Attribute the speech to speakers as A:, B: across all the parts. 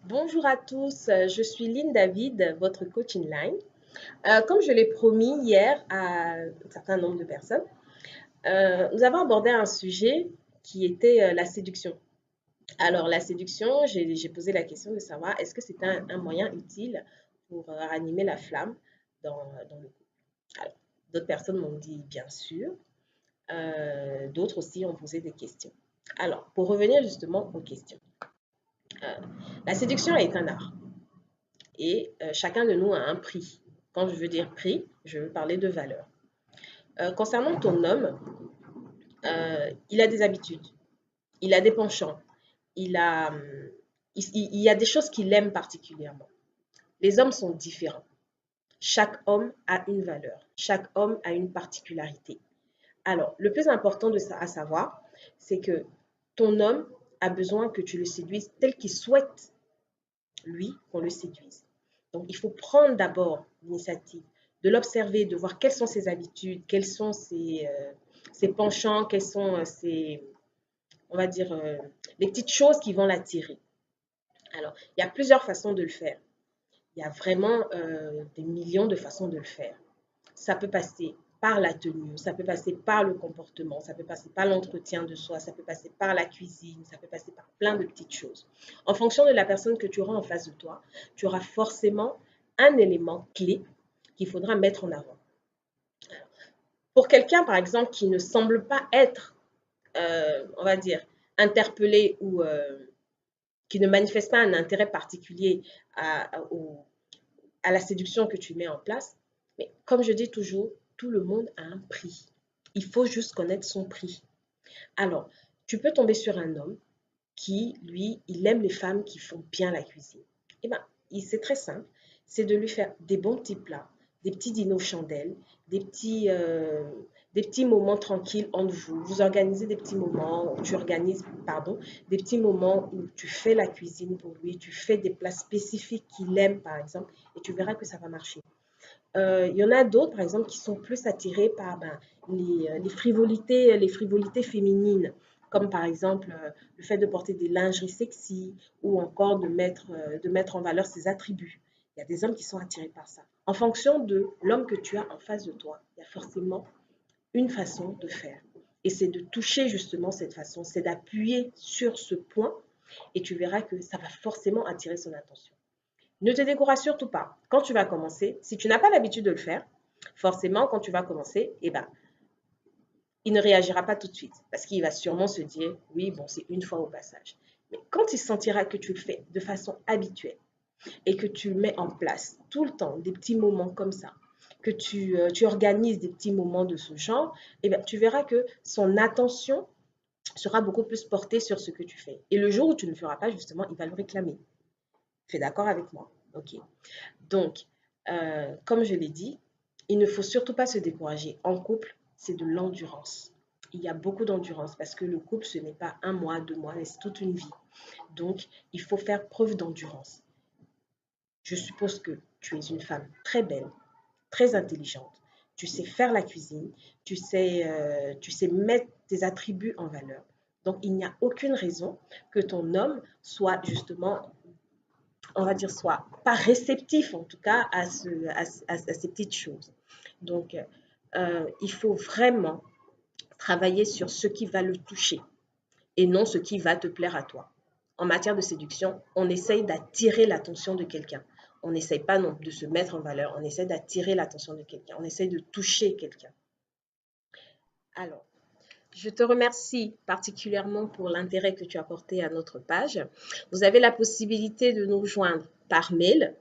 A: Bonjour à tous, je suis Lynn David, votre coach inline. Comme je l'ai promis hier à un certain nombre de personnes, nous avons abordé un sujet qui était la séduction. Alors, la séduction, j'ai posé la question de savoir est-ce que c'est un moyen utile pour ranimer la flamme dans le couple. Alors, d'autres personnes m'ont dit bien sûr, d'autres aussi ont posé des questions. Alors, pour revenir justement aux questions, euh, la séduction est un art. Et chacun de nous a un prix. Quand je veux dire prix, je veux parler de valeur. Concernant ton homme, il a des habitudes, il a des penchants, il a, il y a des choses qu'il aime particulièrement. Les hommes sont différents. Chaque homme a une valeur, chaque homme a une particularité. Alors, le plus important de ça à savoir, c'est que ton homme a besoin que tu le séduises tel qu'il souhaite, lui, qu'on le séduise. Donc, il faut prendre d'abord l'initiative de l'observer, de voir quelles sont ses habitudes, quels sont ses penchants, quels sont on va dire, les petites choses qui vont l'attirer. Alors, il y a plusieurs façons de le faire. Il y a vraiment des millions de façons de le faire. Ça peut passer par la tenue, ça peut passer par le comportement, ça peut passer par l'entretien de soi, ça peut passer par la cuisine, ça peut passer par plein de petites choses. En fonction de la personne que tu auras en face de toi, tu auras forcément un élément clé qu'il faudra mettre en avant. Pour quelqu'un, par exemple, qui ne semble pas être, on va dire, interpellé ou qui ne manifeste pas un intérêt particulier à la séduction que tu mets en place, mais comme je dis toujours, tout le monde a un prix. Il faut juste connaître son prix. Alors, tu peux tomber sur un homme qui, lui, il aime les femmes qui font bien la cuisine. Eh bien, c'est très simple. C'est de lui faire des bons petits plats, des petits dîners aux chandelles, des petits moments tranquilles entre vous. Vous organisez des petits moments, tu organises, pardon, des petits moments où tu fais la cuisine pour lui, tu fais des plats spécifiques qu'il aime, par exemple, et tu verras que ça va marcher. Il y en a d'autres, par exemple, qui sont plus attirés par les frivolités féminines, comme par exemple le fait de porter des lingeries sexy ou encore de mettre en valeur ses attributs. Il y a des hommes qui sont attirés par ça. En fonction de l'homme que tu as en face de toi, il y a forcément une façon de faire. Et c'est de toucher justement cette façon, c'est d'appuyer sur ce point et tu verras que ça va forcément attirer son attention. Ne te décourage surtout pas. Quand tu vas commencer, si tu n'as pas l'habitude de le faire, forcément, quand tu vas commencer, eh ben, il ne réagira pas tout de suite parce qu'il va sûrement se dire, oui, bon, c'est une fois au passage. Mais quand il sentira que tu le fais de façon habituelle et que tu mets en place tout le temps des petits moments comme ça, que tu organises des petits moments de ce genre, eh bien, tu verras que son attention sera beaucoup plus portée sur ce que tu fais. Et le jour où tu ne le feras pas, justement, il va le réclamer. Tu es d'accord avec moi? Ok. Donc, comme je l'ai dit, il ne faut surtout pas se décourager. En couple, c'est de l'endurance. Il y a beaucoup d'endurance parce que le couple, ce n'est pas un mois, 2 mois, mais c'est toute une vie. Donc, il faut faire preuve d'endurance. Je suppose que tu es une femme très belle, très intelligente. Tu sais faire la cuisine, tu sais mettre tes attributs en valeur. Donc, il n'y a aucune raison que ton homme soit justement on va dire, soit pas réceptif en tout cas à ces petites choses. Donc, il faut vraiment travailler sur ce qui va le toucher et non ce qui va te plaire à toi. En matière de séduction, on essaye d'attirer l'attention de quelqu'un. On n'essaye pas non de se mettre en valeur, on essaie d'attirer l'attention de quelqu'un, on essaye de toucher quelqu'un. Alors, je te remercie particulièrement pour l'intérêt que tu as porté à notre page. Vous avez la possibilité de nous rejoindre par mail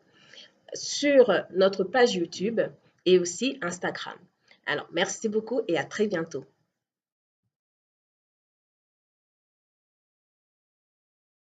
A: sur notre page YouTube et aussi Instagram. Alors, merci beaucoup et à très bientôt.